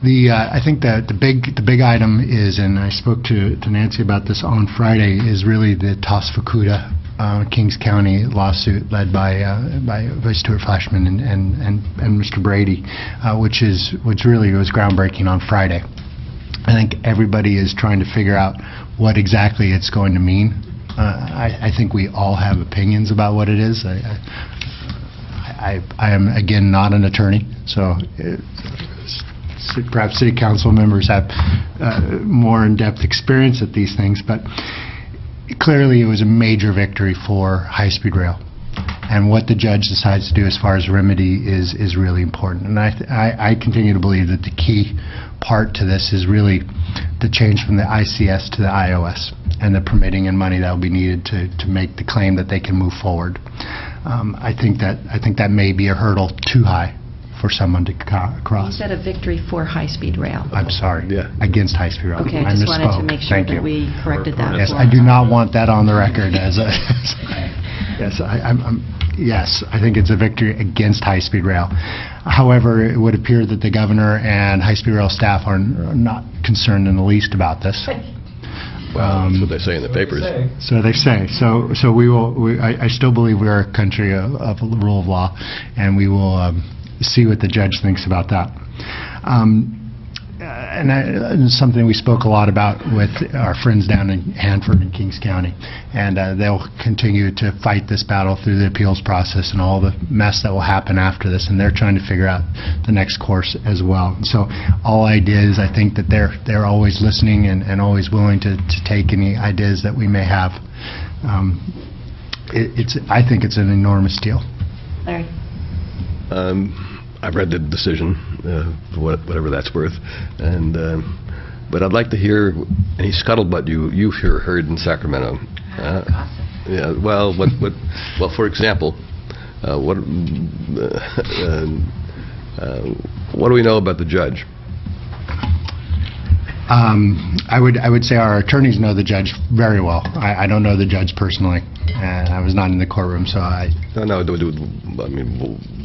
I think that the big item is, and I spoke to Nancy about this on Friday, is really the Tos Fukuda Kings County lawsuit led by Stuart Flashman and Mr. Brady, which really was groundbreaking on Friday. I think everybody is trying to figure out what exactly it's going to mean. I think we all have opinions about what it is. I am, again, not an attorney, so perhaps city council members have more in-depth experience at these things, but clearly it was a major victory for high-speed rail. And what the judge decides to do as far as remedy is really important. And I continue to believe that the key part to this is really the change from the ICS to the iOS and the permitting and money that will be needed to make the claim that they can move forward. I think that may be a hurdle too high for someone to cross. You said a victory for high-speed rail. I'm sorry. Yeah. Against high-speed rail. Okay, I just wanted to make sure that we corrected that. Yes, I do not want that on the record as a... Yes, I think it's a victory against high-speed rail. However, it would appear that the governor and high-speed rail staff are not concerned in the least about this. Well, that's what they say in the papers. So they say. So I still believe we are a country of rule of law, and we will see what the judge thinks about that. And it's something we spoke a lot about with our friends down in Hanford and Kings County, and they'll continue to fight this battle through the appeals process and all the mess that will happen after this, and they're trying to figure out the next course as well. So all ideas, I think that they're always listening and always willing to take any ideas that we may have. I think it's an enormous deal. Larry? I've read the decision, whatever that's worth, and but I'd like to hear any scuttlebutt you've heard in Sacramento. Yeah, well, well, for example, what do we know about the judge? I would say our attorneys know the judge very well. I don't know the judge personally. I was not in the courtroom, so I... No, do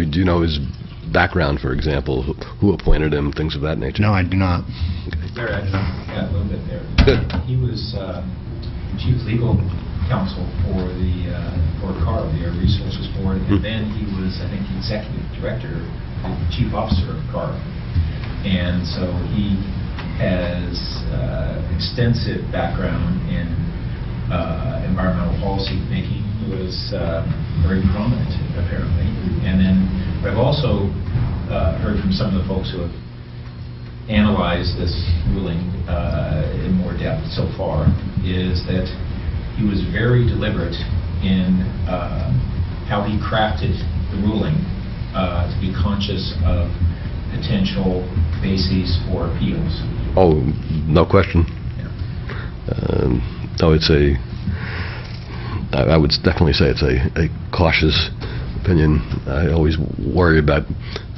you know his background, for example, who appointed him, things of that nature? No, I do not. There, I just got a little bit there. Good. He was chief legal counsel for CARB, the Air Resources Board, and then he was, I think, the executive director, the chief officer of CARB. And so he has extensive background in environmental policy making. He was very prominent, apparently. And then I've also heard from some of the folks who have analyzed this ruling in more depth so far, is that he was very deliberate in how he crafted the ruling to be conscious of potential bases for appeals. Oh, no question. Yeah. No, I would definitely say it's a cautious opinion. I always worry about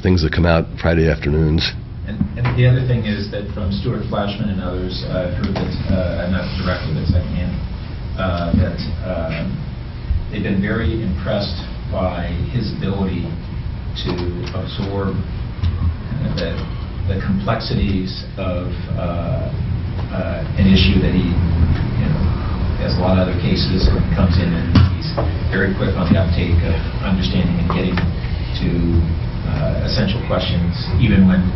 things that come out Friday afternoons. And the other thing is that from Stuart Flashman and others, I've heard that, not directly but secondhand, that they've been very impressed by his ability to absorb the complexities of an issue that he, has a lot of other cases, and comes in and he's very quick on the uptake of understanding and getting to essential questions. Even when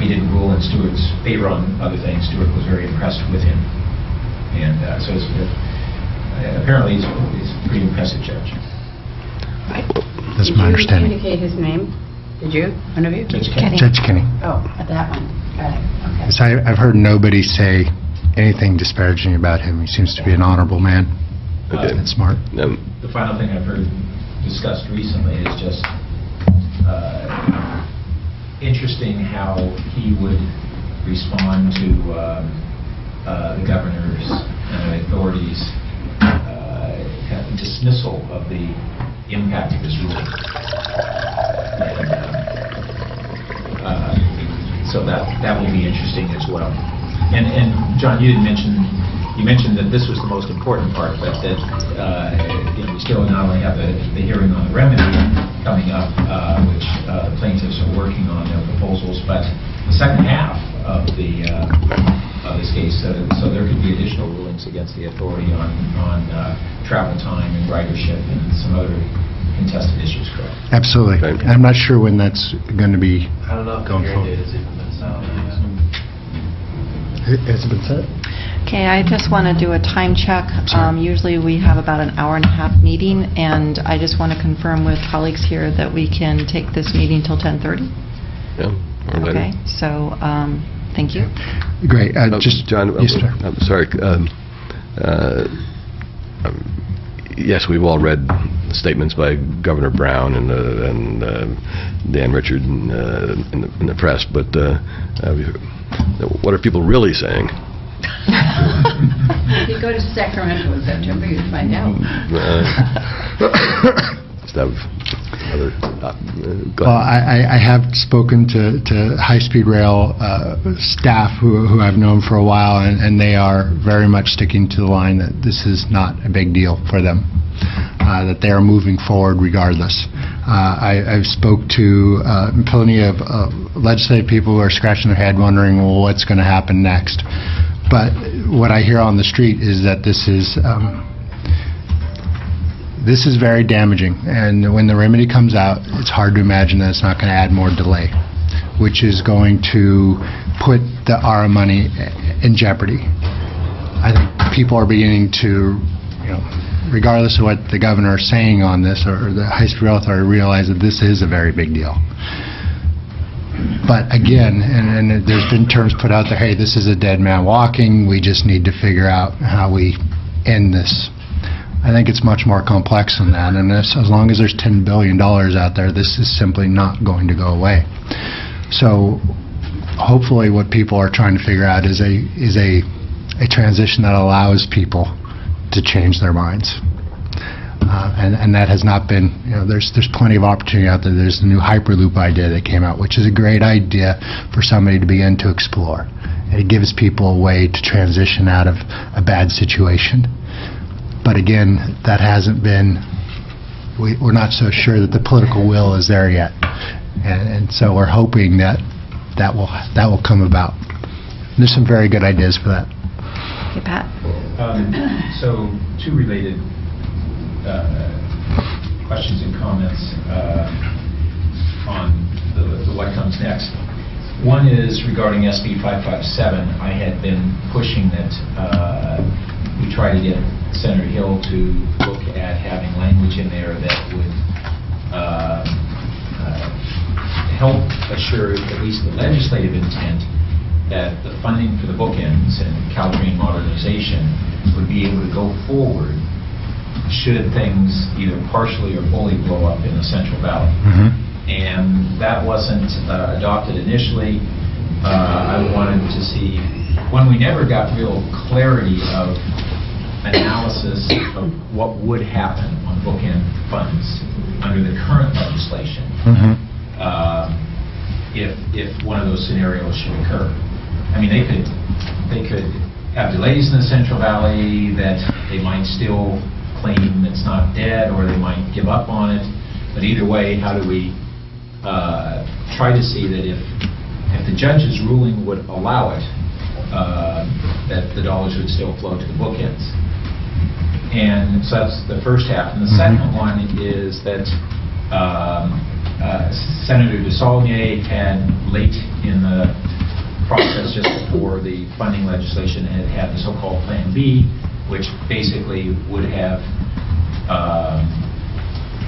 he didn't rule in Stewart's favor on other things, Stewart was very impressed with him, and so apparently he's a pretty impressive judge. That's my understanding. Did you communicate his name? Did you? One of you? Judge Kenny. Judge Kenny. Oh, that one. Got it. Okay. Yes, I've heard nobody say anything disparaging about him. He seems to be an honorable man and smart. The final thing I've heard discussed recently is just interesting how he would respond to the governor's and the authorities' kind of dismissal of the impact of this ruling. So that will be interesting as well. And John, you mentioned that this was the most important part, but that we still not only have the hearing on the remedy coming up, which the plaintiffs are working on their proposals, but the second half of this case, so there could be additional rulings against the authority on travel time and ridership and some other contested issues, correct? Absolutely. Okay. I'm not sure when that's going to be I don't know if the going hearing forward. date has even been set. Has it been set? Okay, I just want to do a time check. Sorry. Usually we have about an hour-and-a-half meeting, and I just want to confirm with colleagues here that we can take this meeting till 10:30. Yeah. or later. Okay, so, thank you. Great. Just John, Yes, sir. I'm sorry. Yes, we've all read statements by Governor Brown and Dan Richard in the press, but what are people really saying? If you go to Sacramento in September, you'd find out. Just have other. Go Well, ahead. I have spoken to high-speed rail staff who I've known for a while, and they are very much sticking to the line that this is not a big deal for them, that they are moving forward regardless. I've spoke to plenty of legislative people who are scratching their head wondering, well, what's going to happen next? But what I hear on the street is that this is very damaging, and when the remedy comes out, it's hard to imagine that it's not going to add more delay, which is going to put the ARA money in jeopardy. I think people are beginning to, regardless of what the governor is saying on this or the high-speed rail authority, realize that this is a very big deal. But again, and there's been terms put out there, hey, this is a dead man walking, we just need to figure out how we end this. I think it's much more complex than that, and as long as there's $10 billion out there, this is simply not going to go away. So hopefully what people are trying to figure out is a transition that allows people to change their minds. And that has not been, there's plenty of opportunity out there. There's the new Hyperloop idea that came out, which is a great idea for somebody to begin to explore. And it gives people a way to transition out of a bad situation. But again, that hasn't been, we're not so sure that the political will is there yet. And so we're hoping that will come about. And there's some very good ideas for that. Okay, Pat? So, two related questions and comments on the what comes next. One is regarding SB 557. I had been pushing that we try to get Senator Hill to look at having language in there that would help assure at least the legislative intent that the funding for the bookends and Caltrain modernization would be able to go forward should things either partially or fully blow up in the Central Valley. Mm-hmm. And that wasn't adopted initially. I wanted to see, when we never got real clarity of analysis of what would happen on bookend funds under the current legislation, Mm-hmm. if one of those scenarios should occur. I mean, they could have delays in the Central Valley that they might still claim it's not dead, or they might give up on it. But either way, how do we try to see that if the judge's ruling would allow it, that the dollars would still flow to the bookends? And so that's the first half. And the second one is that Senator DeSaulnier had, late in the process, just before the funding legislation, had the so-called Plan B, which basically would have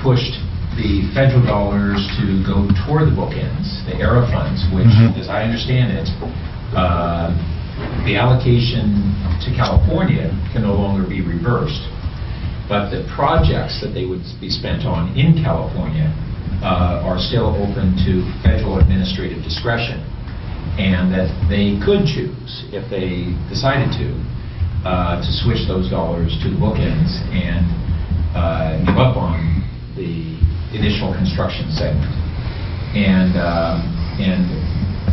pushed the federal dollars to go toward the bookends, the ARA funds, which, as I understand it, the allocation to California can no longer be reversed. But the projects that they would be spent on in California are still open to federal administrative discretion, and that they could choose, if they decided to switch those dollars to the bookends and give up on the initial construction segment. And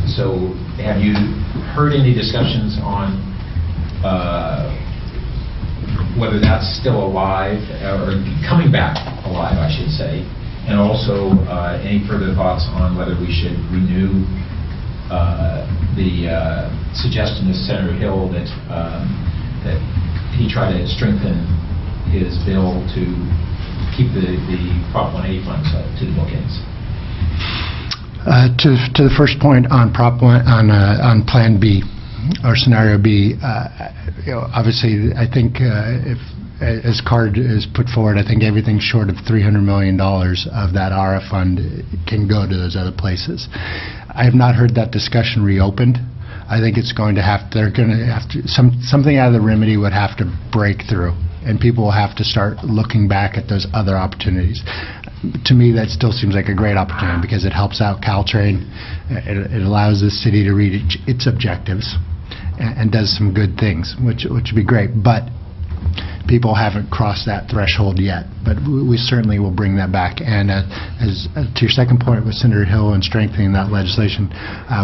so, have you heard any discussions on whether that's still alive, or coming back alive, I should say, and also any further thoughts on whether we should renew the suggestion of Senator Hill that he try to strengthen his bill to keep the Prop 1A funds to the bookends. To the first point on Prop 1, on Plan B, or Scenario B, obviously, I think if, as CARD is put forward, I think everything short of $300 million of that ARA fund can go to those other places. I have not heard that discussion reopened. I think it's going to have, they're going to have to, something out of the remedy would have to break through, and people will have to start looking back at those other opportunities. To me, that still seems like a great opportunity because it helps out Caltrain. It allows the city to reach its objectives and does some good things, which would be great. But people haven't crossed that threshold yet. But we certainly will bring that back. And as to your second point with Senator Hill and strengthening that legislation,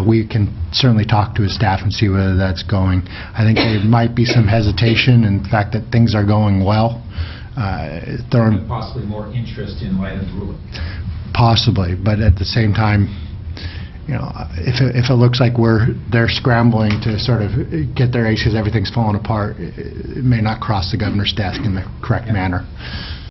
we can certainly talk to his staff and see whether that's going. I think there might be some hesitation in the fact that things are going well. Possibly more interest in light of the ruling. Possibly, but at the same time, if it looks like they're scrambling to sort of get their ace because everything's falling apart, it may not cross the governor's desk in the correct manner.